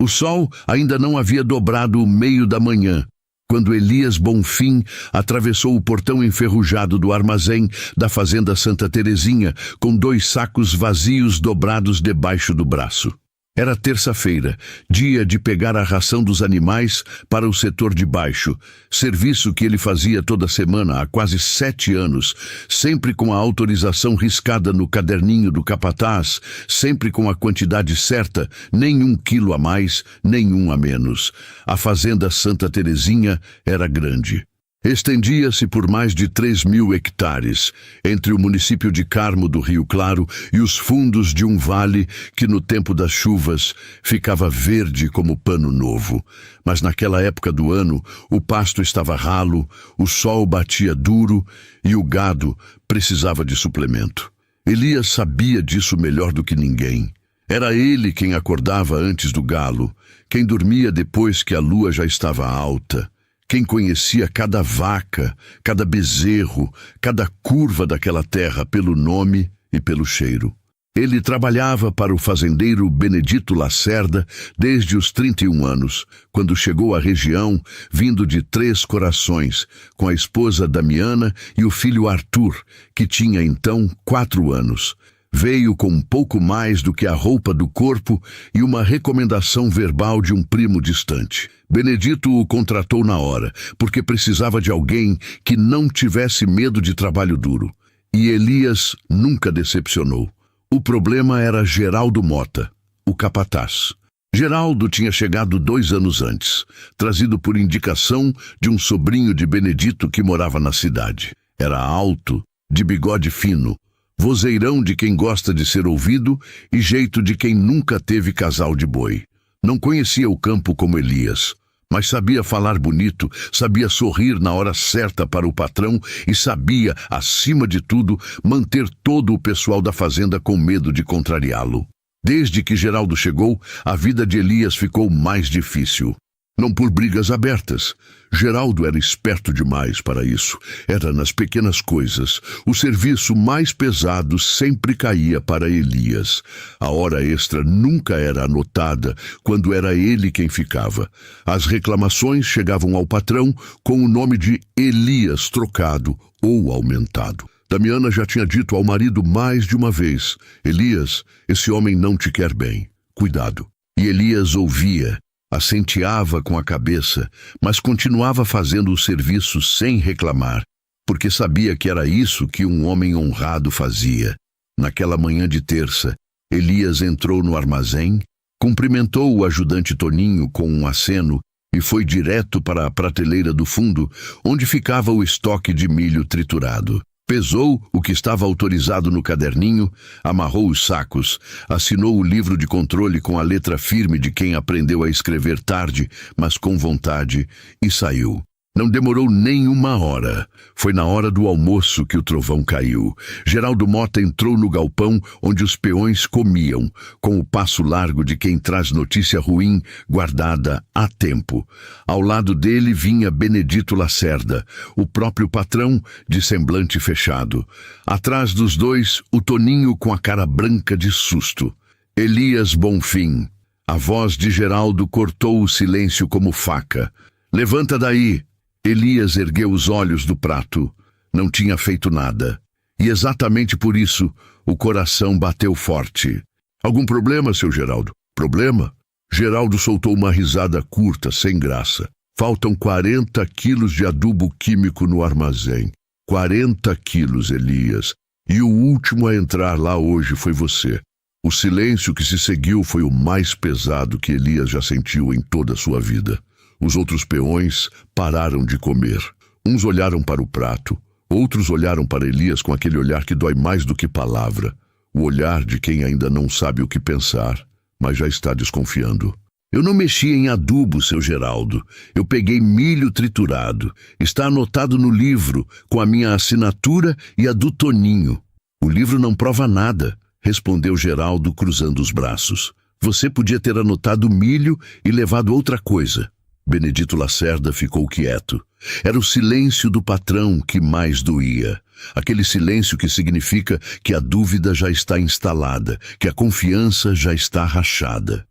O sol ainda não havia dobrado o meio da manhã, quando Elias Bonfim atravessou o portão enferrujado do armazém da fazenda Santa Terezinha com 2 sacos vazios dobrados debaixo do braço. Era terça-feira, dia de pegar a ração dos animais para o setor de baixo, serviço que ele fazia toda semana há quase 7 anos, sempre com a autorização riscada no caderninho do capataz, sempre com a quantidade certa, nem 1 quilo a mais, nem 1 a menos. A fazenda Santa Terezinha era grande. Estendia-se por mais de 3.000 hectares, entre o município de Carmo do Rio Claro e os fundos de um vale que no tempo das chuvas ficava verde como pano novo. Mas naquela época do ano o pasto estava ralo, o sol batia duro e o gado precisava de suplemento. Elias sabia disso melhor do que ninguém. Era ele quem acordava antes do galo, quem dormia depois que a lua já estava alta. Quem conhecia cada vaca, cada bezerro, cada curva daquela terra pelo nome e pelo cheiro. Ele trabalhava para o fazendeiro Benedito Lacerda desde os 31 anos, quando chegou à região vindo de 3 Corações, com a esposa Damiana e o filho Arthur, que tinha então 4 anos. Veio com um pouco mais do que a roupa do corpo e uma recomendação verbal de um primo distante. Benedito o contratou na hora, porque precisava de alguém que não tivesse medo de trabalho duro. E Elias nunca decepcionou. O problema era Geraldo Mota, o capataz. Geraldo tinha chegado 2 anos antes, trazido por indicação de um sobrinho de Benedito que morava na cidade. Era alto, de bigode fino, vozeirão de quem gosta de ser ouvido e jeito de quem nunca teve casal de boi. Não conhecia o campo como Elias, mas sabia falar bonito, sabia sorrir na hora certa para o patrão e sabia, acima de tudo, manter todo o pessoal da fazenda com medo de contrariá-lo. Desde que Geraldo chegou, a vida de Elias ficou mais difícil. Não por brigas abertas. Geraldo era esperto demais para isso. Era nas pequenas coisas. O serviço mais pesado sempre caía para Elias. A hora extra nunca era anotada quando era ele quem ficava. As reclamações chegavam ao patrão com o nome de Elias trocado ou aumentado. Damiana já tinha dito ao marido mais de uma vez: Elias, esse homem não te quer bem. Cuidado. E Elias ouvia. Assenteava com a cabeça, mas continuava fazendo o serviço sem reclamar, porque sabia que era isso que um homem honrado fazia. Naquela manhã de terça, Elias entrou no armazém, cumprimentou o ajudante Toninho com um aceno e foi direto para a prateleira do fundo, onde ficava o estoque de milho triturado. Pesou o que estava autorizado no caderninho, amarrou os sacos, assinou o livro de controle com a letra firme de quem aprendeu a escrever tarde, mas com vontade, e saiu. Não demorou nem 1 hora. Foi na hora do almoço que o trovão caiu. Geraldo Mota entrou no galpão onde os peões comiam, com o passo largo de quem traz notícia ruim guardada há tempo. Ao lado dele vinha Benedito Lacerda, o próprio patrão, de semblante fechado. Atrás dos dois, o Toninho com a cara branca de susto. Elias Bonfim. A voz de Geraldo cortou o silêncio como faca. Levanta daí! Elias ergueu os olhos do prato. Não tinha feito nada. E exatamente por isso, o coração bateu forte. Algum problema, seu Geraldo? Problema? Geraldo soltou uma risada curta, sem graça. Faltam 40 quilos de adubo químico no armazém. 40 quilos, Elias. E o último a entrar lá hoje foi você. O silêncio que se seguiu foi o mais pesado que Elias já sentiu em toda a sua vida. Os outros peões pararam de comer. Uns olharam para o prato, outros olharam para Elias com aquele olhar que dói mais do que palavra. O olhar de quem ainda não sabe o que pensar, mas já está desconfiando. Eu não mexi em adubo, seu Geraldo. Eu peguei milho triturado. Está anotado no livro, com a minha assinatura e a do Toninho. O livro não prova nada, respondeu Geraldo cruzando os braços. Você podia ter anotado milho e levado outra coisa. Benedito Lacerda ficou quieto. Era o silêncio do patrão que mais doía. Aquele silêncio que significa que a dúvida já está instalada, que a confiança já está rachada.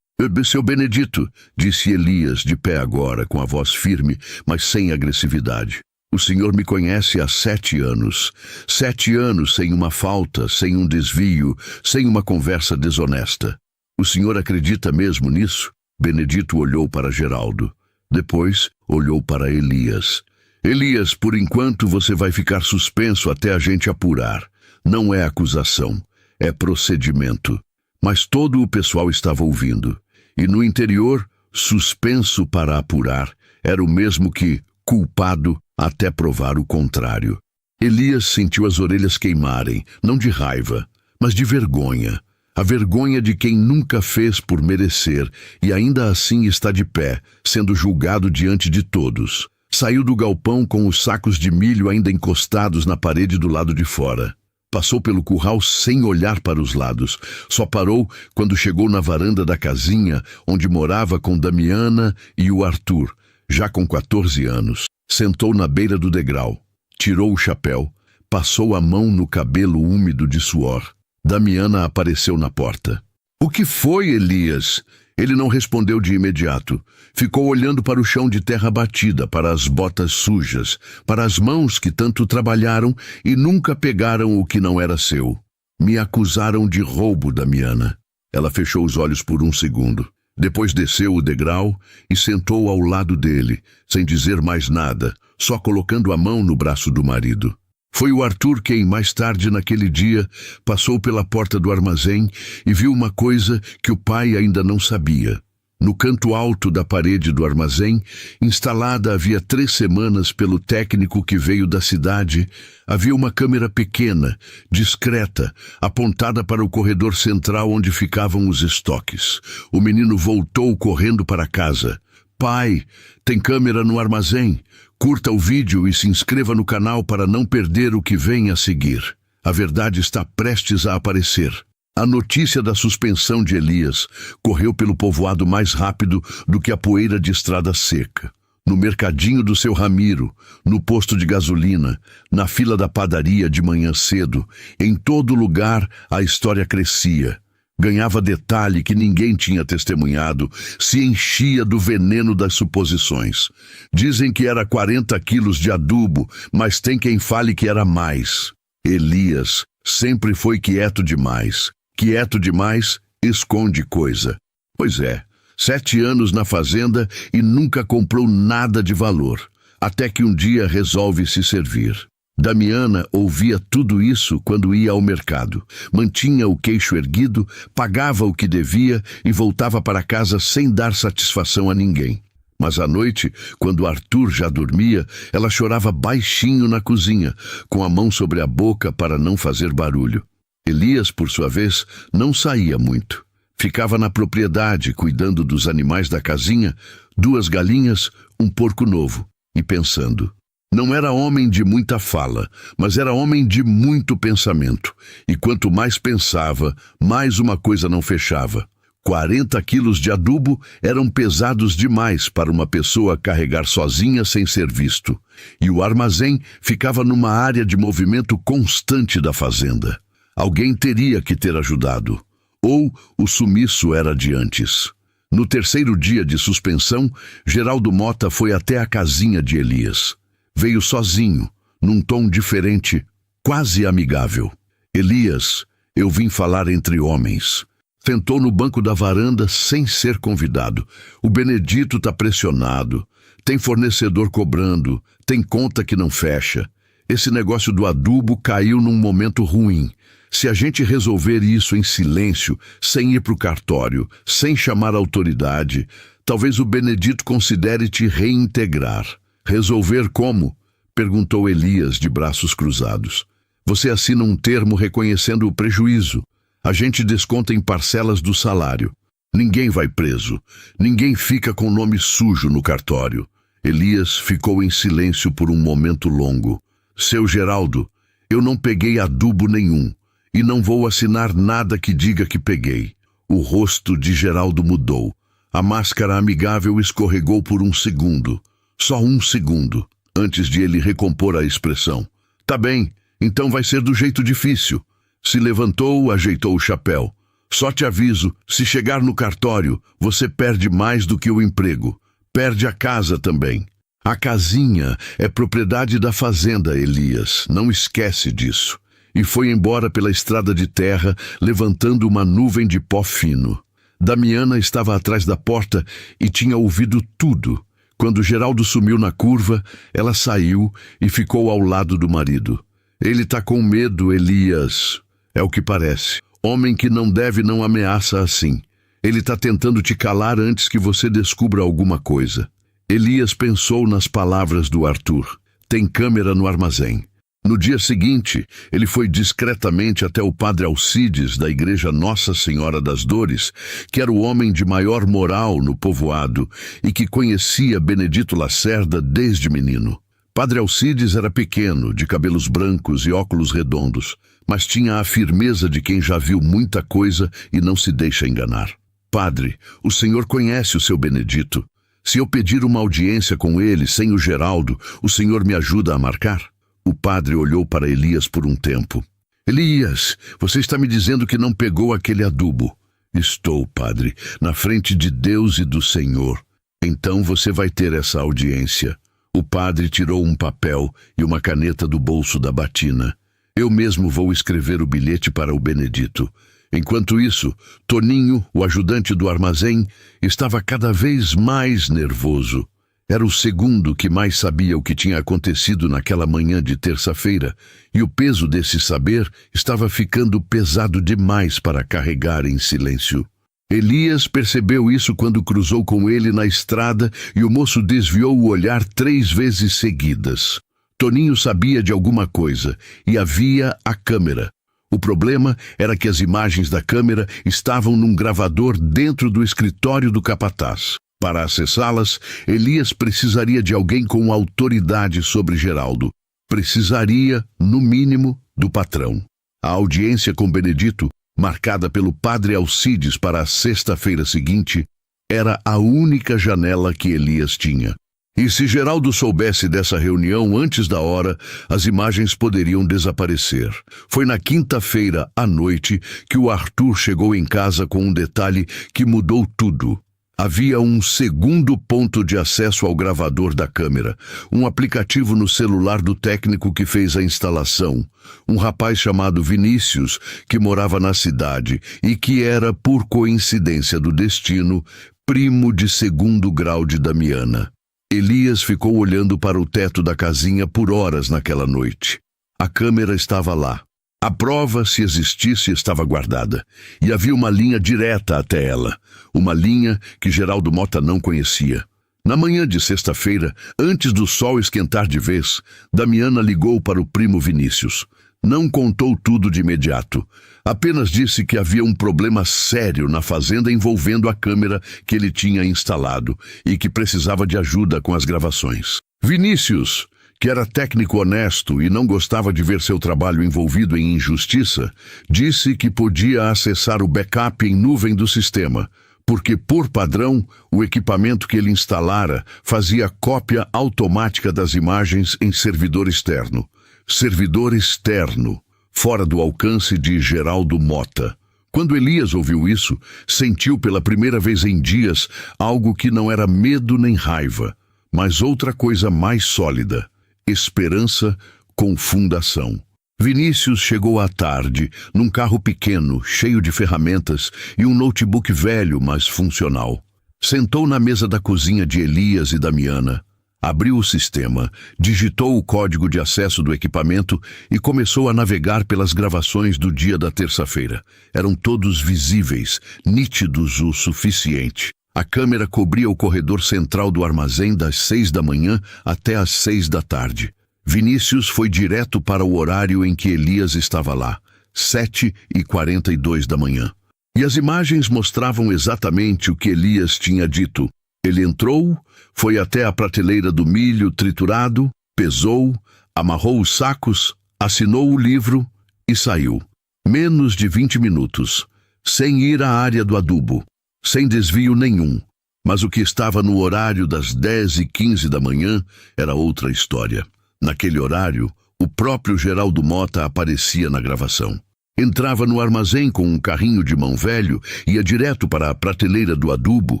Seu Benedito, disse Elias de pé agora, com a voz firme, mas sem agressividade. O senhor me conhece há 7 anos. 7 anos sem uma falta, sem um desvio, sem uma conversa desonesta. O senhor acredita mesmo nisso? Benedito olhou para Geraldo. Depois, olhou para Elias. Elias, por enquanto você vai ficar suspenso até a gente apurar. Não é acusação, é procedimento. Mas todo o pessoal estava ouvindo. E no interior, suspenso para apurar, era o mesmo que culpado até provar o contrário. Elias sentiu as orelhas queimarem, não de raiva, mas de vergonha. A vergonha de quem nunca fez por merecer e ainda assim está de pé, sendo julgado diante de todos. Saiu do galpão com os sacos de milho ainda encostados na parede do lado de fora. Passou pelo curral sem olhar para os lados. Só parou quando chegou na varanda da casinha onde morava com Damiana e o Arthur, já com 14 anos. Sentou na beira do degrau, tirou o chapéu, passou a mão no cabelo úmido de suor. Damiana apareceu na porta. O que foi, Elias? Ele não respondeu de imediato. Ficou olhando para o chão de terra batida, para as botas sujas, para as mãos que tanto trabalharam e nunca pegaram o que não era seu. Me acusaram de roubo, Damiana. Ela fechou os olhos por um segundo. Depois desceu o degrau e sentou ao lado dele, sem dizer mais nada, só colocando a mão no braço do marido. Foi o Arthur quem, mais tarde naquele dia, passou pela porta do armazém e viu uma coisa que o pai ainda não sabia. No canto alto da parede do armazém, instalada havia 3 semanas pelo técnico que veio da cidade, havia uma câmera pequena, discreta, apontada para o corredor central onde ficavam os estoques. O menino voltou correndo para casa. Pai, tem câmera no armazém. Curta o vídeo e se inscreva no canal para não perder o que vem a seguir. A verdade está prestes a aparecer. A notícia da suspensão de Elias correu pelo povoado mais rápido do que a poeira de estrada seca. No mercadinho do seu Ramiro, no posto de gasolina, na fila da padaria de manhã cedo, em todo lugar a história crescia. Ganhava detalhe que ninguém tinha testemunhado, se enchia do veneno das suposições. Dizem que era 40 quilos de adubo, mas tem quem fale que era mais. Elias sempre foi quieto demais. Quieto demais, esconde coisa. Pois é, 7 anos na fazenda e nunca comprou nada de valor, até que um dia resolve se servir. Damiana ouvia tudo isso quando ia ao mercado. Mantinha o queixo erguido, pagava o que devia e voltava para casa sem dar satisfação a ninguém. Mas à noite, quando Arthur já dormia, ela chorava baixinho na cozinha, com a mão sobre a boca para não fazer barulho. Elias, por sua vez, não saía muito. Ficava na propriedade, cuidando dos animais da casinha, 2 galinhas, um porco novo, e pensando. Não era homem de muita fala, mas era homem de muito pensamento. E quanto mais pensava, mais uma coisa não fechava. 40 quilos de adubo eram pesados demais para uma pessoa carregar sozinha sem ser visto. E o armazém ficava numa área de movimento constante da fazenda. Alguém teria que ter ajudado. Ou o sumiço era de antes. No 3º dia de suspensão, Geraldo Mota foi até a casinha de Elias. Veio sozinho, num tom diferente, quase amigável. Elias, eu vim falar entre homens. Sentou no banco da varanda sem ser convidado. O Benedito tá pressionado. Tem fornecedor cobrando. Tem conta que não fecha. Esse negócio do adubo caiu num momento ruim. Se a gente resolver isso em silêncio, sem ir para o cartório, sem chamar a autoridade, talvez o Benedito considere te reintegrar. Resolver como? Perguntou Elias de braços cruzados. Você assina um termo reconhecendo o prejuízo. A gente desconta em parcelas do salário. Ninguém vai preso. Ninguém fica com nome sujo no cartório. Elias ficou em silêncio por um momento longo. Seu Geraldo, eu não peguei adubo nenhum. E não vou assinar nada que diga que peguei. O rosto de Geraldo mudou. A máscara amigável escorregou por um segundo. Só um segundo, antes de ele recompor a expressão. Tá bem, então vai ser do jeito difícil. Se levantou, ajeitou o chapéu. Só te aviso, se chegar no cartório, você perde mais do que o emprego. Perde a casa também. A casinha é propriedade da fazenda, Elias. Não esquece disso. E foi embora pela estrada de terra, levantando uma nuvem de pó fino. Damiana estava atrás da porta e tinha ouvido tudo. Quando Geraldo sumiu na curva, ela saiu e ficou ao lado do marido. Ele tá com medo, Elias. É o que parece. Homem que não deve não ameaça assim. Ele tá tentando te calar antes que você descubra alguma coisa. Elias pensou nas palavras do Arthur. Tem câmera no armazém. No dia seguinte, ele foi discretamente até o padre Alcides, da igreja Nossa Senhora das Dores, que era o homem de maior moral no povoado e que conhecia Benedito Lacerda desde menino. Padre Alcides era pequeno, de cabelos brancos e óculos redondos, mas tinha a firmeza de quem já viu muita coisa e não se deixa enganar. Padre, o senhor conhece o seu Benedito. Se eu pedir uma audiência com ele, sem o Geraldo, o senhor me ajuda a marcar? O padre olhou para Elias por um tempo. Elias, você está me dizendo que não pegou aquele adubo. Estou, padre, na frente de Deus e do Senhor. Então você vai ter essa audiência. O padre tirou um papel e uma caneta do bolso da batina. Eu mesmo vou escrever o bilhete para o Benedito. Enquanto isso, Toninho, o ajudante do armazém, estava cada vez mais nervoso. Era o segundo que mais sabia o que tinha acontecido naquela manhã de terça-feira, e o peso desse saber estava ficando pesado demais para carregar em silêncio. Elias percebeu isso quando cruzou com ele na estrada e o moço desviou o olhar 3 vezes seguidas. Toninho sabia de alguma coisa, e havia a câmera. O problema era que as imagens da câmera estavam num gravador dentro do escritório do capataz. Para acessá-las, Elias precisaria de alguém com autoridade sobre Geraldo. Precisaria, no mínimo, do patrão. A audiência com Benedito, marcada pelo padre Alcides para a sexta-feira seguinte, era a única janela que Elias tinha. E se Geraldo soubesse dessa reunião antes da hora, as imagens poderiam desaparecer. Foi na quinta-feira, à noite, que o Arthur chegou em casa com um detalhe que mudou tudo. Havia um segundo ponto de acesso ao gravador da câmera, um aplicativo no celular do técnico que fez a instalação, um rapaz chamado Vinícius, que morava na cidade e que era, por coincidência do destino, primo de segundo grau de Damiana. Elias ficou olhando para o teto da casinha por horas naquela noite. A câmera estava lá. A prova, se existisse, estava guardada, e havia uma linha direta até ela, uma linha que Geraldo Mota não conhecia. Na manhã de sexta-feira, antes do sol esquentar de vez, Damiana ligou para o primo Vinícius. Não contou tudo de imediato, apenas disse que havia um problema sério na fazenda envolvendo a câmera que ele tinha instalado e que precisava de ajuda com as gravações. Vinícius, que era técnico honesto e não gostava de ver seu trabalho envolvido em injustiça, disse que podia acessar o backup em nuvem do sistema, porque, por padrão, o equipamento que ele instalara fazia cópia automática das imagens em servidor externo. Servidor externo, fora do alcance de Geraldo Mota. Quando Elias ouviu isso, sentiu pela primeira vez em dias algo que não era medo nem raiva, mas outra coisa mais sólida: esperança com fundação. Vinícius chegou à tarde, num carro pequeno, cheio de ferramentas e um notebook velho, mas funcional. Sentou na mesa da cozinha de Elias e Damiana, abriu o sistema, digitou o código de acesso do equipamento e começou a navegar pelas gravações do dia da terça-feira. Eram todos visíveis, nítidos o suficiente. A câmera cobria o corredor central do armazém das 6 da manhã até às 6 da tarde. Vinícius foi direto para o horário em que Elias estava lá, 7h42 da manhã. E as imagens mostravam exatamente o que Elias tinha dito. Ele entrou, foi até a prateleira do milho triturado, pesou, amarrou os sacos, assinou o livro e saiu. Menos de 20 minutos, sem ir à área do adubo, sem desvio nenhum. Mas o que estava no horário das 10h15 da manhã era outra história. Naquele horário, o próprio Geraldo Mota aparecia na gravação. Entrava no armazém com um carrinho de mão velho, ia direto para a prateleira do adubo,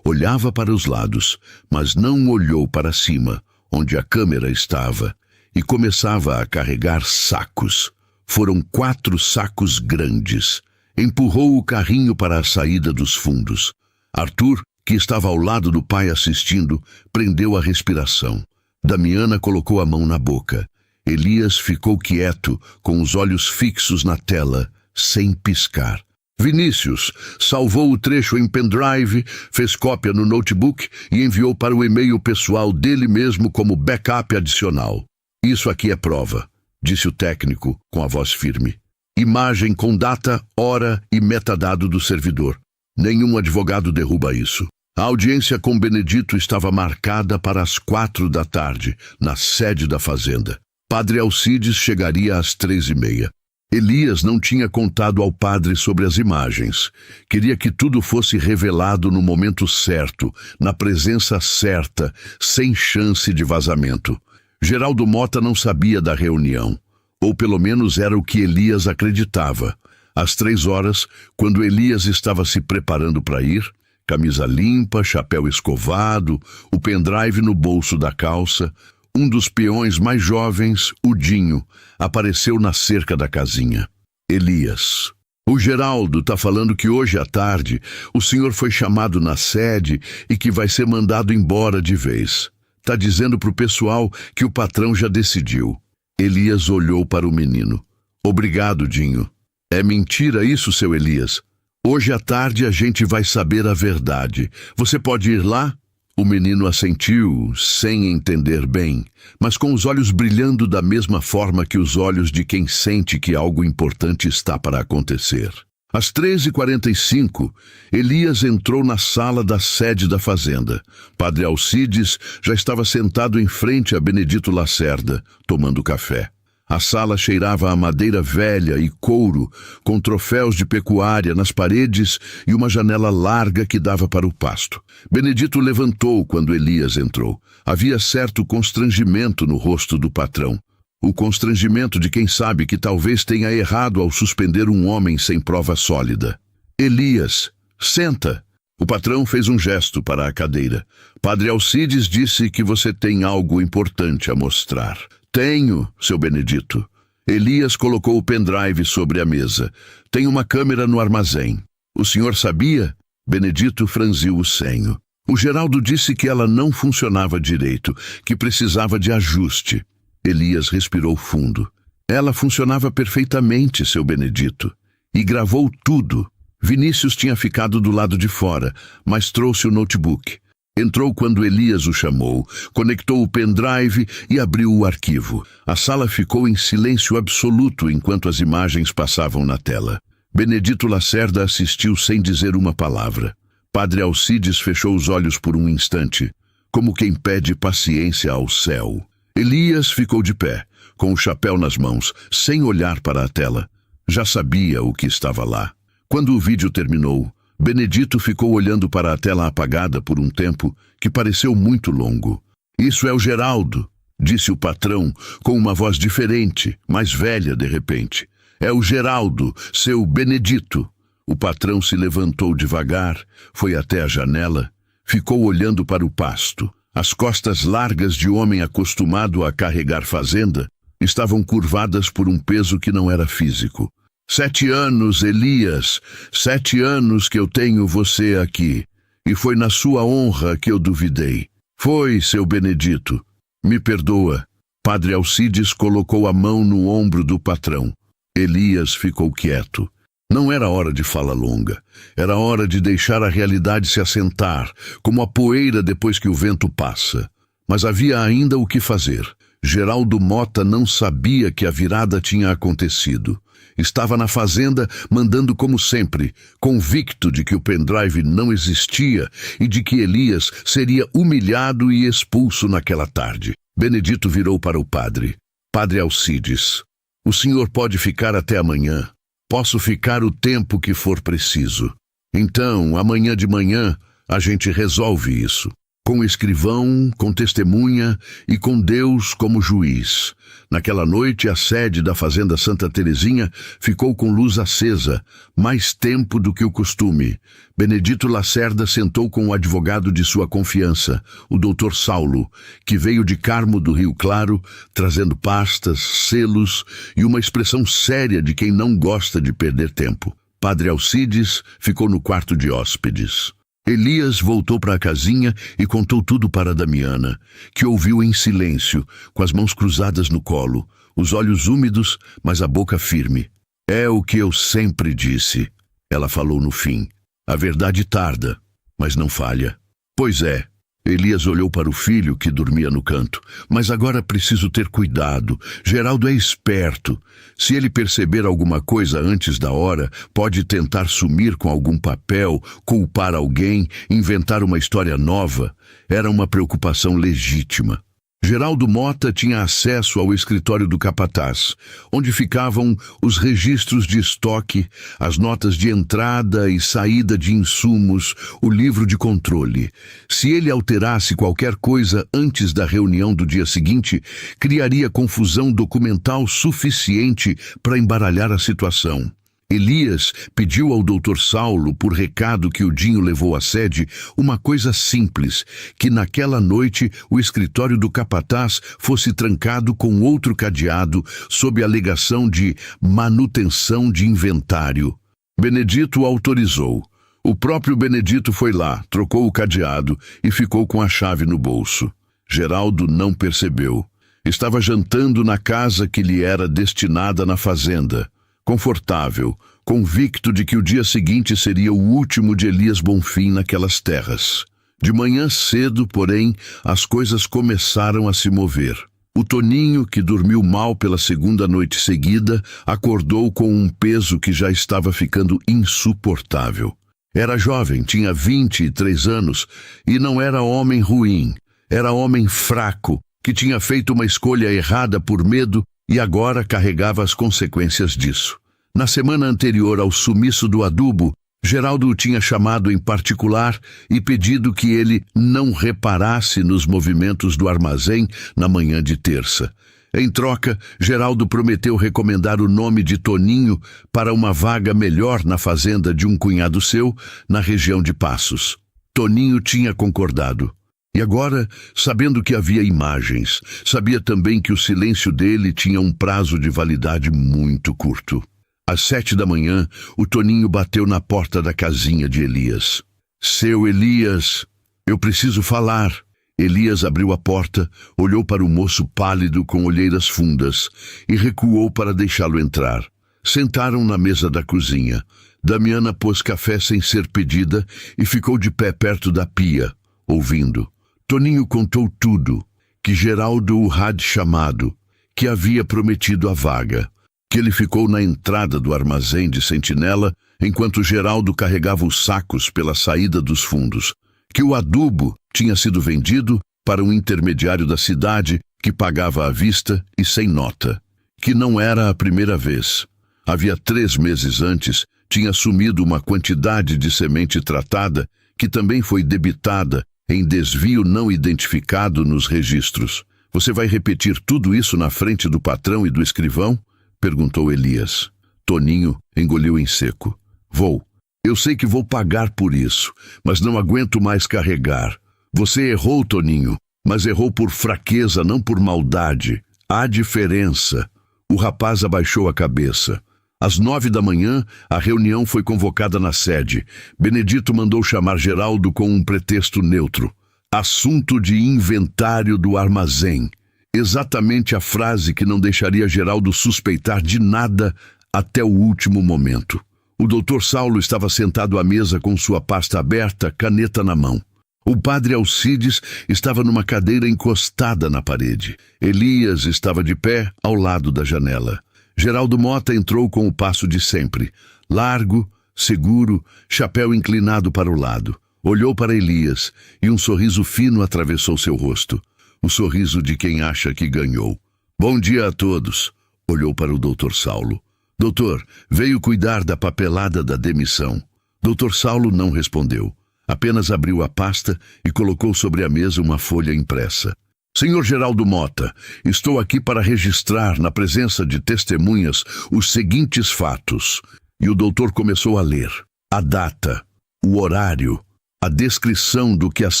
olhava para os lados, mas não olhou para cima, onde a câmera estava, e começava a carregar sacos. Foram 4 sacos grandes. Empurrou o carrinho para a saída dos fundos. Arthur, que estava ao lado do pai assistindo, prendeu a respiração. Damiana colocou a mão na boca. Elias ficou quieto, com os olhos fixos na tela, sem piscar. Vinícius salvou o trecho em pendrive, fez cópia no notebook e enviou para o e-mail pessoal dele mesmo como backup adicional. Isso aqui é prova, disse o técnico com a voz firme. Imagem com data, hora e metadado do servidor. Nenhum advogado derruba isso. A audiência com Benedito estava marcada para as 4 da tarde, na sede da fazenda. Padre Alcides chegaria às 3h30. Elias não tinha contado ao padre sobre as imagens. Queria que tudo fosse revelado no momento certo, na presença certa, sem chance de vazamento. Geraldo Mota não sabia da reunião, ou pelo menos era o que Elias acreditava. Às 3h, quando Elias estava se preparando para ir, camisa limpa, chapéu escovado, o pendrive no bolso da calça, um dos peões mais jovens, o Dinho, apareceu na cerca da casinha. Elias. O Geraldo tá falando que hoje à tarde o senhor foi chamado na sede e que vai ser mandado embora de vez. Tá dizendo pro pessoal que o patrão já decidiu. Elias olhou para o menino. Obrigado, Dinho. É mentira isso, seu Elias? Hoje à tarde a gente vai saber a verdade. Você pode ir lá? O menino assentiu, sem entender bem, mas com os olhos brilhando da mesma forma que os olhos de quem sente que algo importante está para acontecer. Às 13h45, Elias entrou na sala da sede da fazenda. Padre Alcides já estava sentado em frente a Benedito Lacerda, tomando café. A sala cheirava a madeira velha e couro, com troféus de pecuária nas paredes e uma janela larga que dava para o pasto. Benedito levantou quando Elias entrou. Havia certo constrangimento no rosto do patrão. O constrangimento de quem sabe que talvez tenha errado ao suspender um homem sem prova sólida. Elias, senta! O patrão fez um gesto para a cadeira. Padre Alcides disse que você tem algo importante a mostrar. Tenho, seu Benedito. Elias colocou o pendrive sobre a mesa. Tem uma câmera no armazém. O senhor sabia? Benedito franziu o senho. O Geraldo disse que ela não funcionava direito, que precisava de ajuste. Elias respirou fundo. Ela funcionava perfeitamente, seu Benedito. E gravou tudo. Vinícius tinha ficado do lado de fora, mas trouxe o notebook. Entrou quando Elias o chamou, conectou o pendrive e abriu o arquivo. A sala ficou em silêncio absoluto enquanto as imagens passavam na tela. Benedito Lacerda assistiu sem dizer uma palavra. Padre Alcides fechou os olhos por um instante, como quem pede paciência ao céu. Elias ficou de pé, com o chapéu nas mãos, sem olhar para a tela. Já sabia o que estava lá. Quando o vídeo terminou, Benedito ficou olhando para a tela apagada por um tempo que pareceu muito longo. Isso é o Geraldo, disse o patrão com uma voz diferente, mais velha de repente. É o Geraldo, seu Benedito. O patrão se levantou devagar, foi até a janela, ficou olhando para o pasto. As costas largas de homem acostumado a carregar fazenda estavam curvadas por um peso que não era físico. 7 anos, Elias, 7 anos que eu tenho você aqui, e foi na sua honra que eu duvidei. Foi, seu Benedito. Me perdoa. Padre Alcides colocou a mão no ombro do patrão. Elias ficou quieto. Não era hora de fala longa. Era hora de deixar a realidade se assentar, como a poeira depois que o vento passa. Mas havia ainda o que fazer. Geraldo Mota não sabia que a virada tinha acontecido. Estava na fazenda, mandando como sempre, convicto de que o pendrive não existia e de que Elias seria humilhado e expulso naquela tarde. Benedito virou para o padre. Padre Alcides, o senhor pode ficar até amanhã. Posso ficar o tempo que for preciso. Então, amanhã de manhã, a gente resolve isso. com o escrivão, com testemunha e com Deus como juiz. Naquela noite, a sede da fazenda Santa Terezinha ficou com luz acesa, mais tempo do que o costume. Benedito Lacerda sentou com o advogado de sua confiança, o doutor Saulo, que veio de Carmo do Rio Claro, trazendo pastas, selos e uma expressão séria de quem não gosta de perder tempo. Padre Alcides ficou no quarto de hóspedes. Elias voltou para a casinha e contou tudo para Damiana, que ouviu em silêncio, com as mãos cruzadas no colo, os olhos úmidos, mas a boca firme. É o que eu sempre disse, ela falou no fim. A verdade tarda, mas não falha. Pois é. Elias olhou para o filho que dormia no canto. Mas agora preciso ter cuidado. Geraldo é esperto. Se ele perceber alguma coisa antes da hora, pode tentar sumir com algum papel, culpar alguém, inventar uma história nova. Era uma preocupação legítima. Geraldo Mota tinha acesso ao escritório do capataz, onde ficavam os registros de estoque, as notas de entrada e saída de insumos, o livro de controle. Se ele alterasse qualquer coisa antes da reunião do dia seguinte, criaria confusão documental suficiente para embaralhar a situação. Elias pediu ao doutor Saulo, por recado que o Dinho levou à sede, uma coisa simples, que naquela noite o escritório do capataz fosse trancado com outro cadeado sob a alegação de manutenção de inventário. Benedito autorizou. O próprio Benedito foi lá, trocou o cadeado e ficou com a chave no bolso. Geraldo não percebeu. Estava jantando na casa que lhe era destinada na fazenda. Confortável, convicto de que o dia seguinte seria o último de Elias Bonfim naquelas terras. De manhã cedo, porém, as coisas começaram a se mover. O Toninho, que dormiu mal pela segunda noite seguida, acordou com um peso que já estava ficando insuportável. Era jovem, tinha 23 anos, e não era homem ruim. Era homem fraco, que tinha feito uma escolha errada por medo e agora carregava as consequências disso. Na semana anterior ao sumiço do adubo, Geraldo o tinha chamado em particular e pedido que ele não reparasse nos movimentos do armazém na manhã de terça. Em troca, Geraldo prometeu recomendar o nome de Toninho para uma vaga melhor na fazenda de um cunhado seu, na região de Passos. Toninho tinha concordado. E agora, sabendo que havia imagens, sabia também que o silêncio dele tinha um prazo de validade muito curto. Às 7 da manhã, o Toninho bateu na porta da casinha de Elias. Seu Elias, eu preciso falar. Elias abriu a porta, olhou para o moço pálido com olheiras fundas e recuou para deixá-lo entrar. Sentaram na mesa da cozinha. Damiana pôs café sem ser pedida e ficou de pé perto da pia, ouvindo. Toninho contou tudo, que Geraldo o had chamado, que havia prometido a vaga, que ele ficou na entrada do armazém de sentinela enquanto Geraldo carregava os sacos pela saída dos fundos, que o adubo tinha sido vendido para um intermediário da cidade que pagava à vista e sem nota, que não era a primeira vez. Havia 3 meses antes, tinha assumido uma quantidade de semente tratada que também foi debitada em desvio não identificado nos registros. Você vai repetir tudo isso na frente do patrão e do escrivão? Perguntou Elias. Toninho engoliu em seco. Vou. Eu sei que vou pagar por isso, mas não aguento mais carregar. Você errou, Toninho, mas errou por fraqueza, não por maldade. Há diferença. O rapaz abaixou a cabeça. Às 9 da manhã, a reunião foi convocada na sede. Benedito mandou chamar Geraldo com um pretexto neutro. Assunto de inventário do armazém. Exatamente a frase que não deixaria Geraldo suspeitar de nada até o último momento. O doutor Saulo estava sentado à mesa com sua pasta aberta, caneta na mão. O padre Alcides estava numa cadeira encostada na parede. Elias estava de pé ao lado da janela. Geraldo Mota entrou com o passo de sempre, largo, seguro, chapéu inclinado para o lado. Olhou para Elias e um sorriso fino atravessou seu rosto. O sorriso de quem acha que ganhou. Bom dia a todos. Olhou para o doutor Saulo. Doutor, veio cuidar da papelada da demissão. Doutor Saulo não respondeu. Apenas abriu a pasta e colocou sobre a mesa uma folha impressa. Senhor Geraldo Mota, estou aqui para registrar, na presença de testemunhas, os seguintes fatos. E o doutor começou a ler. A data, o horário, a descrição do que as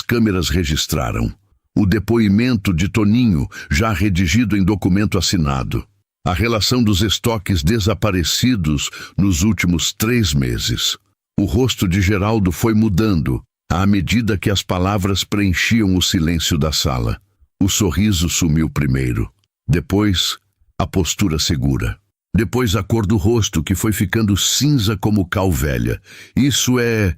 câmeras registraram. O depoimento de Toninho, já redigido em documento assinado. A relação dos estoques desaparecidos nos últimos 3 meses. O rosto de Geraldo foi mudando, à medida que as palavras preenchiam o silêncio da sala. O sorriso sumiu primeiro. Depois, a postura segura. Depois a cor do rosto, que foi ficando cinza como cal velha. Isso é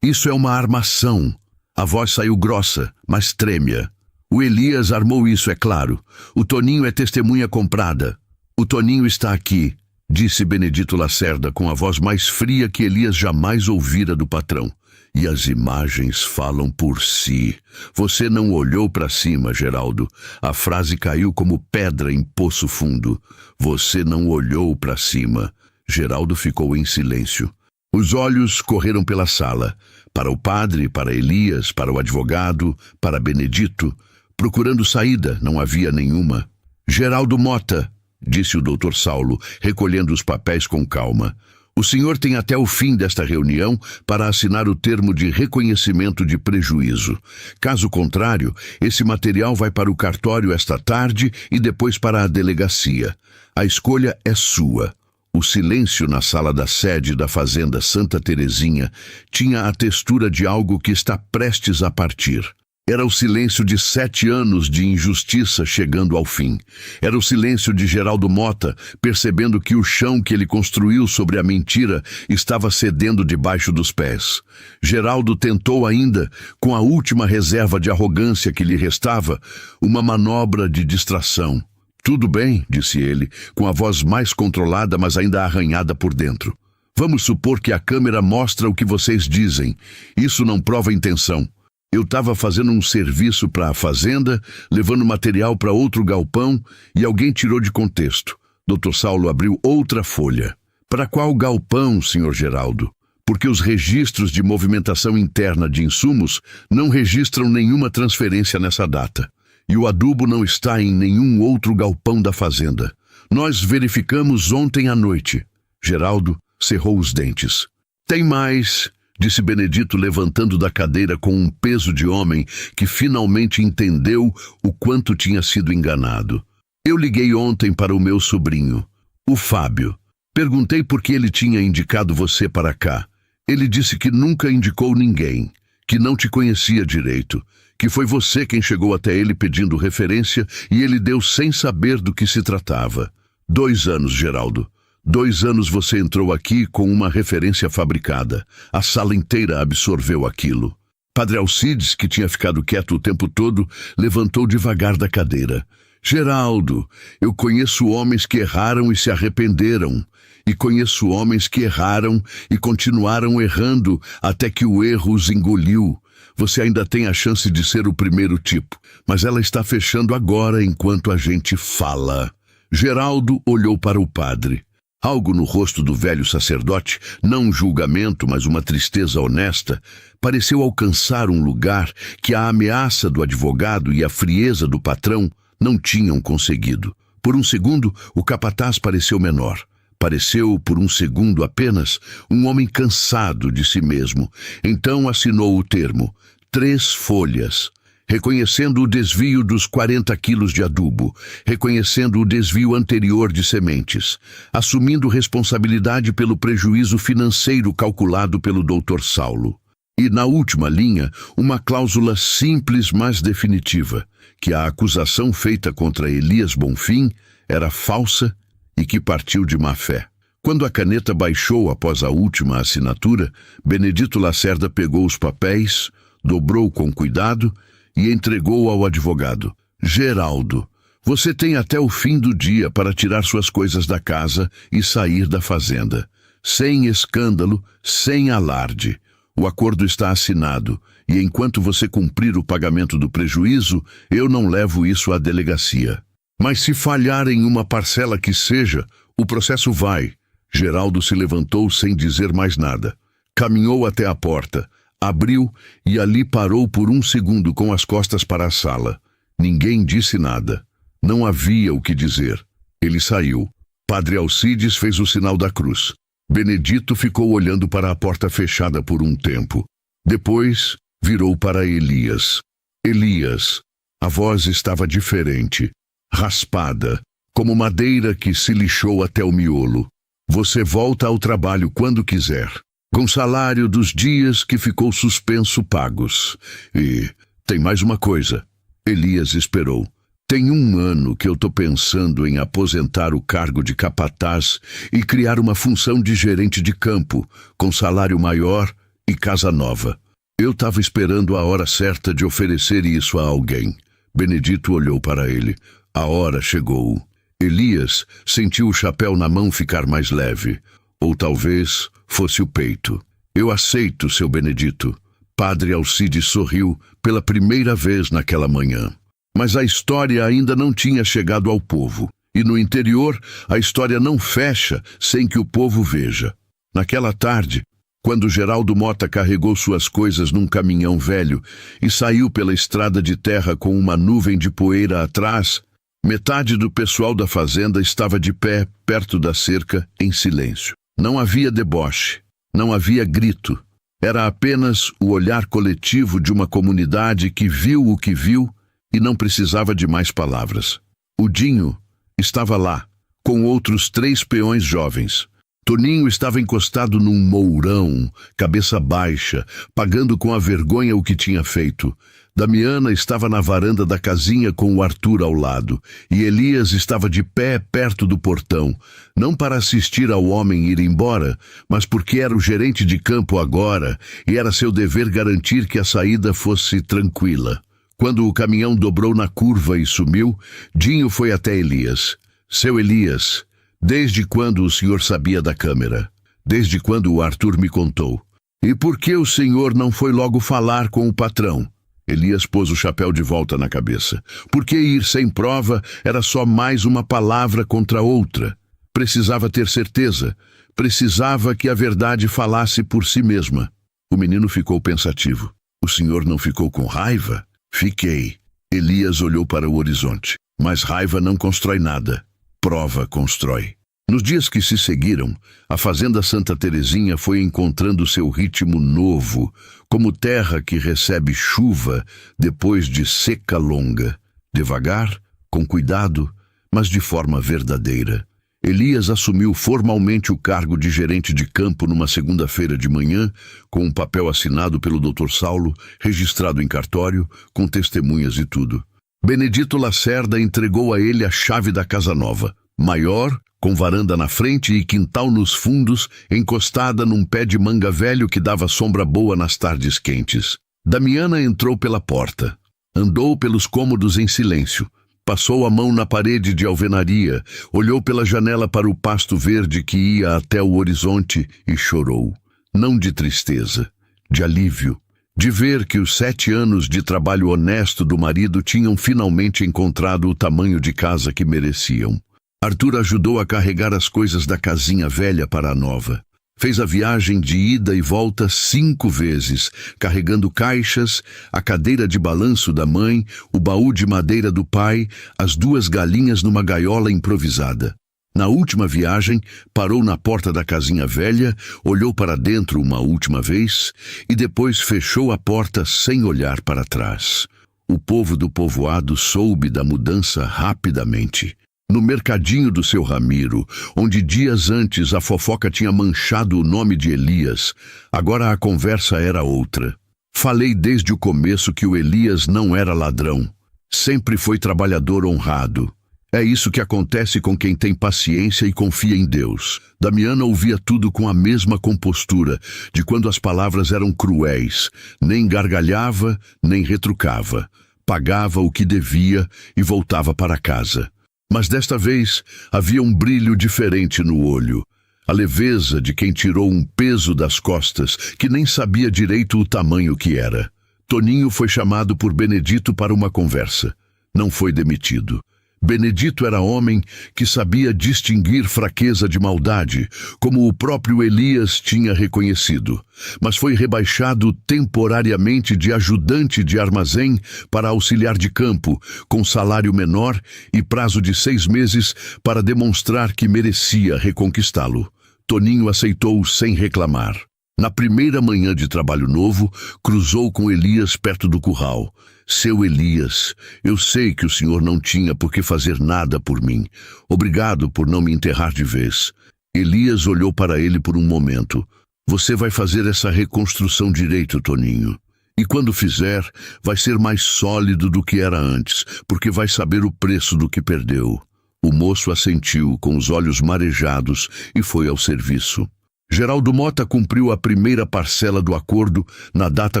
uma armação. A voz saiu grossa, mas trêmea. O Elias armou isso, é claro. O Toninho é testemunha comprada. O Toninho está aqui, disse Benedito Lacerda com a voz mais fria que Elias jamais ouvira do patrão. E as imagens falam por si. Você não olhou para cima, Geraldo. A frase caiu como pedra em poço fundo. Você não olhou para cima. Geraldo ficou em silêncio. Os olhos correram pela sala. Para o padre, para Elias, para o advogado, para Benedito. Procurando saída, não havia nenhuma. Geraldo Mota, disse o doutor Saulo, recolhendo os papéis com calma. O senhor tem até o fim desta reunião para assinar o termo de reconhecimento de prejuízo. Caso contrário, esse material vai para o cartório esta tarde e depois para a delegacia. A escolha é sua. O silêncio na sala da sede da Fazenda Santa Terezinha tinha a textura de algo que está prestes a partir. Era o silêncio de 7 anos de injustiça chegando ao fim. Era o silêncio de Geraldo Mota, percebendo que o chão que ele construiu sobre a mentira estava cedendo debaixo dos pés. Geraldo tentou ainda, com a última reserva de arrogância que lhe restava, uma manobra de distração. Tudo bem, disse ele, com a voz mais controlada, mas ainda arranhada por dentro. Vamos supor que a câmera mostra o que vocês dizem. Isso não prova intenção. Eu estava fazendo um serviço para a fazenda, levando material para outro galpão e alguém tirou de contexto. Dr. Saulo abriu outra folha. Para qual galpão, Sr. Geraldo? Porque os registros de movimentação interna de insumos não registram nenhuma transferência nessa data. E o adubo não está em nenhum outro galpão da fazenda. Nós verificamos ontem à noite. Geraldo cerrou os dentes. Tem mais, disse Benedito, levantando da cadeira com um peso de homem que finalmente entendeu o quanto tinha sido enganado. Eu liguei ontem para o meu sobrinho, o Fábio. Perguntei por que ele tinha indicado você para cá. Ele disse que nunca indicou ninguém, que não te conhecia direito, que foi você quem chegou até ele pedindo referência e ele deu sem saber do que se tratava. 2 anos, Geraldo. 2 anos você entrou aqui com uma referência fabricada. A sala inteira absorveu aquilo. Padre Alcides, que tinha ficado quieto o tempo todo, levantou devagar da cadeira. Geraldo, eu conheço homens que erraram e se arrependeram. E conheço homens que erraram e continuaram errando até que o erro os engoliu. Você ainda tem a chance de ser o primeiro tipo, mas ela está fechando agora enquanto a gente fala. Geraldo olhou para o padre. Algo no rosto do velho sacerdote, não um julgamento, mas uma tristeza honesta, pareceu alcançar um lugar que a ameaça do advogado e a frieza do patrão não tinham conseguido. Por um segundo, o capataz pareceu menor. Pareceu, por um segundo apenas, um homem cansado de si mesmo. Então assinou o termo. 3 folhas. Reconhecendo o desvio dos 40 quilos de adubo, reconhecendo o desvio anterior de sementes, assumindo responsabilidade pelo prejuízo financeiro calculado pelo Dr. Saulo. E, na última linha, uma cláusula simples, mas definitiva, que a acusação feita contra Elias Bonfim era falsa e que partiu de má fé. Quando a caneta baixou após a última assinatura, Benedito Lacerda pegou os papéis, dobrou com cuidado e entregou ao advogado. Geraldo, você tem até o fim do dia para tirar suas coisas da casa e sair da fazenda. Sem escândalo, sem alarde. O acordo está assinado e enquanto você cumprir o pagamento do prejuízo, eu não levo isso à delegacia. Mas se falhar em uma parcela que seja, o processo vai. Geraldo se levantou sem dizer mais nada. Caminhou até a porta. Abriu e ali parou por um segundo com as costas para a sala. Ninguém disse nada. Não havia o que dizer. Ele saiu. Padre Alcides fez o sinal da cruz. Benedito ficou olhando para a porta fechada por um tempo. Depois, virou para Elias. Elias. A voz estava diferente, raspada, como madeira que se lixou até o miolo. Você volta ao trabalho quando quiser, com salário dos dias que ficou suspenso pagos. E tem mais uma coisa. Elias esperou. Tem 1 ano que eu estou pensando em aposentar o cargo de capataz e criar uma função de gerente de campo, com salário maior e casa nova. Eu estava esperando a hora certa de oferecer isso a alguém. Benedito olhou para ele. A hora chegou. Elias sentiu o chapéu na mão ficar mais leve. Ou talvez fosse o peito. Eu aceito, seu Benedito. Padre Alcides sorriu pela primeira vez naquela manhã. Mas a história ainda não tinha chegado ao povo. E no interior, a história não fecha sem que o povo veja. Naquela tarde, quando Geraldo Mota carregou suas coisas num caminhão velho e saiu pela estrada de terra com uma nuvem de poeira atrás, metade do pessoal da fazenda estava de pé perto da cerca, em silêncio. Não havia deboche, não havia grito. Era apenas o olhar coletivo de uma comunidade que viu o que viu e não precisava de mais palavras. O Dinho estava lá, com outros 3 peões jovens. Toninho estava encostado num mourão, cabeça baixa, pagando com a vergonha o que tinha feito. Damiana estava na varanda da casinha com o Arthur ao lado, e Elias estava de pé perto do portão, não para assistir ao homem ir embora, mas porque era o gerente de campo agora, e era seu dever garantir que a saída fosse tranquila. Quando o caminhão dobrou na curva e sumiu, Dinho foi até Elias. Seu Elias, desde quando o senhor sabia da câmera? Desde quando o Arthur me contou. E por que o senhor não foi logo falar com o patrão? Elias pôs o chapéu de volta na cabeça. Porque ir sem prova era só mais uma palavra contra outra. Precisava ter certeza. Precisava que a verdade falasse por si mesma. O menino ficou pensativo. O senhor não ficou com raiva? Fiquei. Elias olhou para o horizonte. Mas raiva não constrói nada. Prova constrói. Nos dias que se seguiram, a fazenda Santa Terezinha foi encontrando seu ritmo novo, como terra que recebe chuva depois de seca longa. Devagar, com cuidado, mas de forma verdadeira. Elias assumiu formalmente o cargo de gerente de campo numa segunda-feira de manhã, com um papel assinado pelo Dr. Saulo, registrado em cartório, com testemunhas e tudo. Benedito Lacerda entregou a ele a chave da casa nova, maior, com varanda na frente e quintal nos fundos, encostada num pé de manga velho que dava sombra boa nas tardes quentes. Damiana entrou pela porta. Andou pelos cômodos em silêncio. Passou a mão na parede de alvenaria, olhou pela janela para o pasto verde que ia até o horizonte e chorou. Não de tristeza, de alívio. De ver que os 7 anos de trabalho honesto do marido tinham finalmente encontrado o tamanho de casa que mereciam. Arthur ajudou a carregar as coisas da casinha velha para a nova. Fez a viagem de ida e volta 5 vezes, carregando caixas, a cadeira de balanço da mãe, o baú de madeira do pai, as 2 galinhas numa gaiola improvisada. Na última viagem, parou na porta da casinha velha, olhou para dentro uma última vez e depois fechou a porta sem olhar para trás. O povo do povoado soube da mudança rapidamente. No mercadinho do seu Ramiro, onde dias antes a fofoca tinha manchado o nome de Elias, agora a conversa era outra. Falei desde o começo que o Elias não era ladrão. Sempre foi trabalhador honrado. É isso que acontece com quem tem paciência e confia em Deus. Damiana ouvia tudo com a mesma compostura de quando as palavras eram cruéis. Nem gargalhava, nem retrucava. Pagava o que devia e voltava para casa. Mas desta vez havia um brilho diferente no olho. A leveza de quem tirou um peso das costas que nem sabia direito o tamanho que era. Toninho foi chamado por Benedito para uma conversa. Não foi demitido. Benedito era homem que sabia distinguir fraqueza de maldade, como o próprio Elias tinha reconhecido, mas foi rebaixado temporariamente de ajudante de armazém para auxiliar de campo, com salário menor e prazo de 6 meses para demonstrar que merecia reconquistá-lo. Toninho aceitou sem reclamar. Na primeira manhã de trabalho novo, cruzou com Elias perto do curral. Seu Elias, eu sei que o senhor não tinha por que fazer nada por mim. Obrigado por não me enterrar de vez. Elias olhou para ele por um momento. Você vai fazer essa reconstrução direito, Toninho. E quando fizer, vai ser mais sólido do que era antes, porque vai saber o preço do que perdeu. O moço assentiu com os olhos marejados e foi ao serviço. Geraldo Mota cumpriu a primeira parcela do acordo na data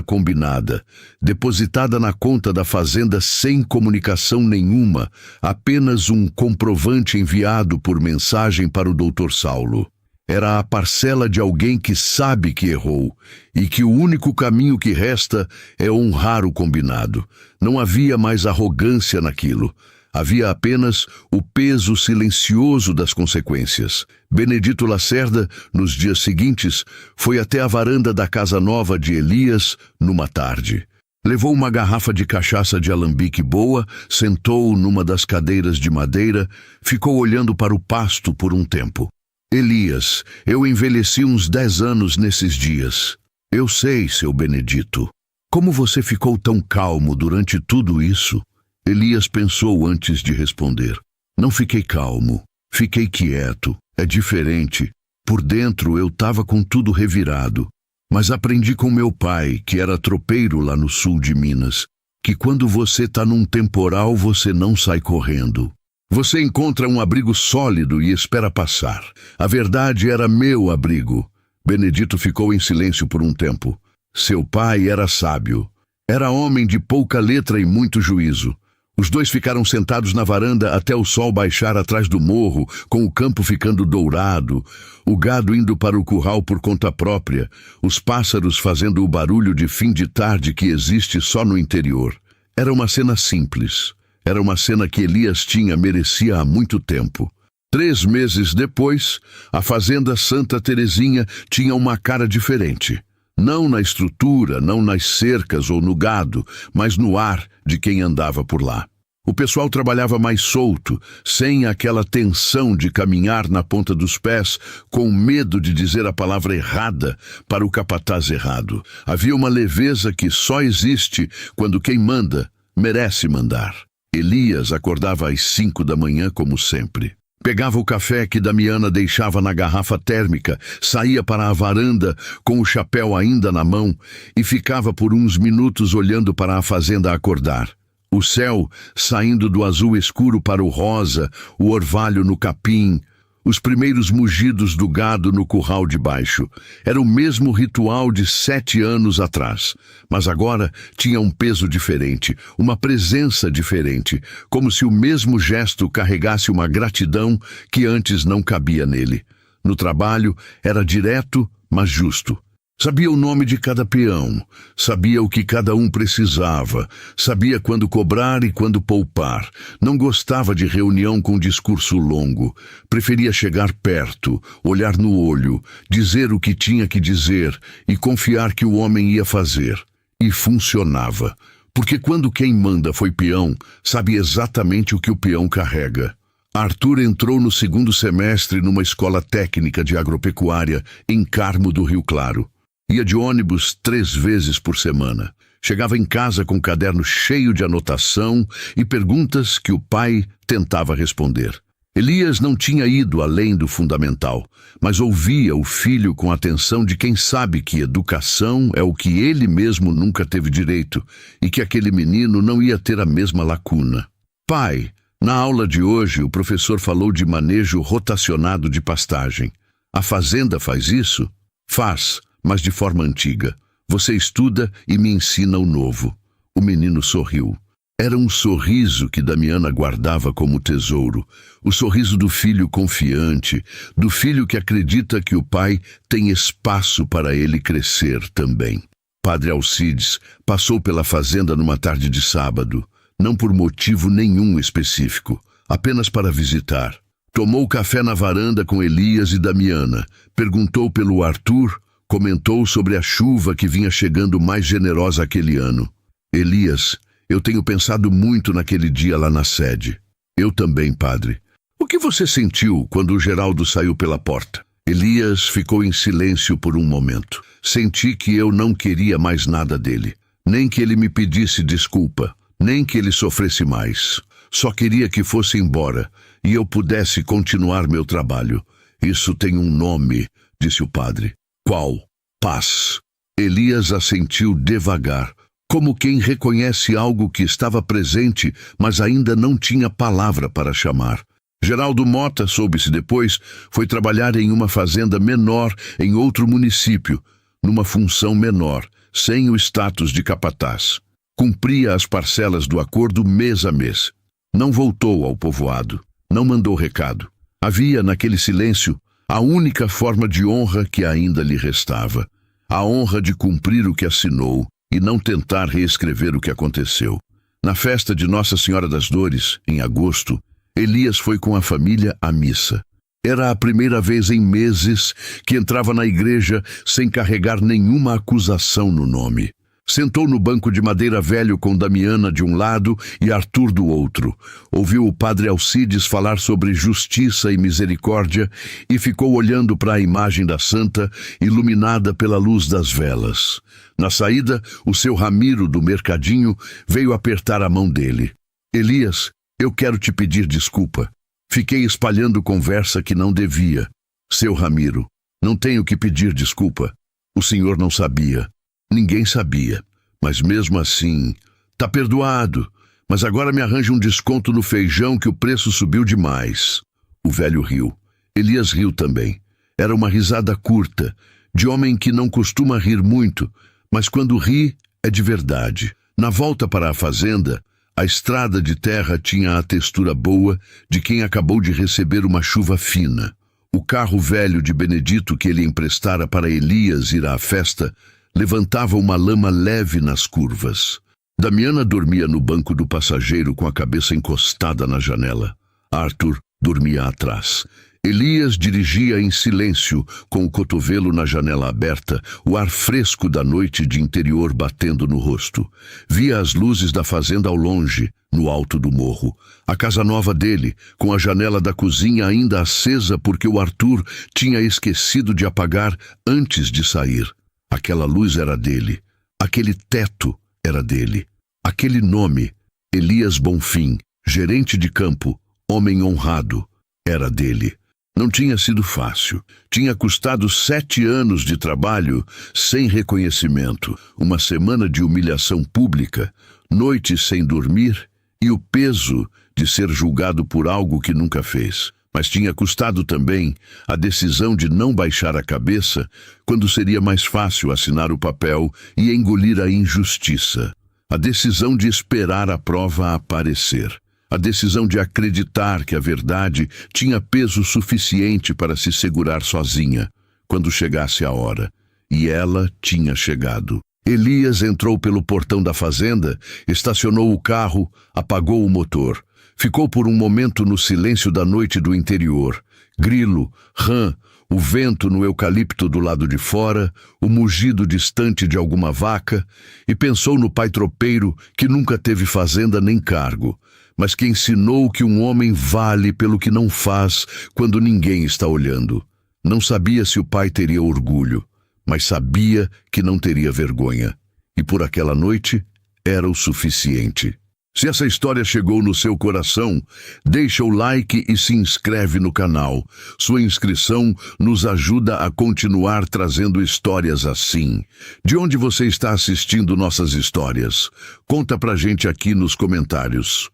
combinada, depositada na conta da fazenda sem comunicação nenhuma, apenas um comprovante enviado por mensagem para o Dr. Saulo. Era a parcela de alguém que sabe que errou e que o único caminho que resta é honrar o combinado. Não havia mais arrogância naquilo. Havia apenas o peso silencioso das consequências. Benedito Lacerda, nos dias seguintes, foi até a varanda da casa nova de Elias, numa tarde. Levou uma garrafa de cachaça de alambique boa, sentou numa das cadeiras de madeira, ficou olhando para o pasto por um tempo. Elias, eu envelheci uns 10 anos nesses dias. Eu sei, seu Benedito. Como você ficou tão calmo durante tudo isso? Elias pensou antes de responder. Não fiquei calmo, fiquei quieto. É diferente. Por dentro eu estava com tudo revirado. Mas aprendi com meu pai, que era tropeiro lá no sul de Minas, que quando você está num temporal você não sai correndo. Você encontra um abrigo sólido e espera passar. A verdade era meu abrigo. Benedito ficou em silêncio por um tempo. Seu pai era sábio. Era homem de pouca letra e muito juízo. Os dois ficaram sentados na varanda até o sol baixar atrás do morro, com o campo ficando dourado, o gado indo para o curral por conta própria, os pássaros fazendo o barulho de fim de tarde que existe só no interior. Era uma cena simples. Era uma cena que Elias merecia há muito tempo. 3 meses depois, a fazenda Santa Terezinha tinha uma cara diferente. Não na estrutura, não nas cercas ou no gado, mas no ar de quem andava por lá. O pessoal trabalhava mais solto, sem aquela tensão de caminhar na ponta dos pés, com medo de dizer a palavra errada para o capataz errado. Havia uma leveza que só existe quando quem manda merece mandar. Elias acordava às 5 da manhã como sempre. Pegava o café que Damiana deixava na garrafa térmica, saía para a varanda com o chapéu ainda na mão e ficava por uns minutos olhando para a fazenda acordar. O céu saindo do azul escuro para o rosa, o orvalho no capim, os primeiros mugidos do gado no curral de baixo. Era o mesmo ritual de 7 anos atrás, mas agora tinha um peso diferente, uma presença diferente, como se o mesmo gesto carregasse uma gratidão que antes não cabia nele. No trabalho era direto, mas justo. Sabia o nome de cada peão, sabia o que cada um precisava, sabia quando cobrar e quando poupar. Não gostava de reunião com discurso longo. Preferia chegar perto, olhar no olho, dizer o que tinha que dizer e confiar que o homem ia fazer. E funcionava. Porque quando quem manda foi peão, sabe exatamente o que o peão carrega. Arthur entrou no 2º semestre numa escola técnica de agropecuária em Carmo do Rio Claro. Ia de ônibus 3 vezes por semana. Chegava em casa com um caderno cheio de anotação e perguntas que o pai tentava responder. Elias não tinha ido além do fundamental, mas ouvia o filho com atenção de quem sabe que educação é o que ele mesmo nunca teve direito e que aquele menino não ia ter a mesma lacuna. Pai, na aula de hoje o professor falou de manejo rotacionado de pastagem. A fazenda faz isso? Faz, mas de forma antiga. Você estuda e me ensina o novo. O menino sorriu. Era um sorriso que Damiana guardava como tesouro. O sorriso do filho confiante, do filho que acredita que o pai tem espaço para ele crescer também. Padre Alcides passou pela fazenda numa tarde de sábado, não por motivo nenhum específico. apenas para visitar. Tomou café na varanda com Elias e Damiana, perguntou pelo Arthur, comentou sobre a chuva que vinha chegando mais generosa aquele ano. Elias, eu tenho pensado muito naquele dia lá na sede. Eu também, padre. O que você sentiu quando o Geraldo saiu pela porta? Elias ficou em silêncio por um momento. Senti que eu não queria mais nada dele. Nem que ele me pedisse desculpa, nem que ele sofresse mais. Só queria que fosse embora e eu pudesse continuar meu trabalho. Isso tem um nome, disse o padre. Qual? Paz. Elias assentiu devagar, como quem reconhece algo que estava presente, mas ainda não tinha palavra para chamar. Geraldo Mota, soube-se depois, foi trabalhar em uma fazenda menor em outro município, numa função menor, sem o status de capataz. Cumpria as parcelas do acordo mês a mês. Não voltou ao povoado, não mandou recado. Havia, naquele silêncio, a única forma de honra que ainda lhe restava. A honra de cumprir o que assinou e não tentar reescrever o que aconteceu. Na festa de Nossa Senhora das Dores, em agosto, Elias foi com a família à missa. Era a primeira vez em meses que entrava na igreja sem carregar nenhuma acusação no nome. Sentou no banco de madeira velho com Damiana de um lado e Arthur do outro. Ouviu o padre Alcides falar sobre justiça e misericórdia e ficou olhando para a imagem da santa, iluminada pela luz das velas. Na saída, o seu Ramiro do mercadinho veio apertar a mão dele. Elias, eu quero te pedir desculpa. Fiquei espalhando conversa que não devia. Seu Ramiro, não tenho que pedir desculpa. O senhor não sabia. Ninguém sabia, mas mesmo assim, tá perdoado, mas agora me arranja um desconto no feijão que o preço subiu demais. O velho riu. Elias riu também. Era uma risada curta, de homem que não costuma rir muito, mas quando ri, é de verdade. Na volta para a fazenda, a estrada de terra tinha a textura boa de quem acabou de receber uma chuva fina. O carro velho de Benedito que ele emprestara para Elias ir à festa levantava uma lama leve nas curvas. Damiana dormia no banco do passageiro com a cabeça encostada na janela. Arthur dormia atrás. Elias dirigia em silêncio, com o cotovelo na janela aberta, o ar fresco da noite de interior batendo no rosto. Via as luzes da fazenda ao longe, no alto do morro. A casa nova dele, com a janela da cozinha ainda acesa porque o Arthur tinha esquecido de apagar antes de sair. Aquela luz era dele, aquele teto era dele, aquele nome, Elias Bonfim, gerente de campo, homem honrado, era dele. Não tinha sido fácil, tinha custado 7 anos de trabalho sem reconhecimento, uma semana de humilhação pública, noites sem dormir e o peso de ser julgado por algo que nunca fez. Mas tinha custado também a decisão de não baixar a cabeça quando seria mais fácil assinar o papel e engolir a injustiça. A decisão de esperar a prova aparecer. A decisão de acreditar que a verdade tinha peso suficiente para se segurar sozinha quando chegasse a hora. E ela tinha chegado. Elias entrou pelo portão da fazenda, estacionou o carro, apagou o motor. Ficou por um momento no silêncio da noite do interior. Grilo, rã, o vento no eucalipto do lado de fora, o mugido distante de alguma vaca, e pensou no pai tropeiro que nunca teve fazenda nem cargo, mas que ensinou que um homem vale pelo que não faz quando ninguém está olhando. Não sabia se o pai teria orgulho, mas sabia que não teria vergonha. E por aquela noite era o suficiente. Se essa história chegou no seu coração, deixa o like e se inscreve no canal. Sua inscrição nos ajuda a continuar trazendo histórias assim. De onde você está assistindo nossas histórias? Conta pra gente aqui nos comentários.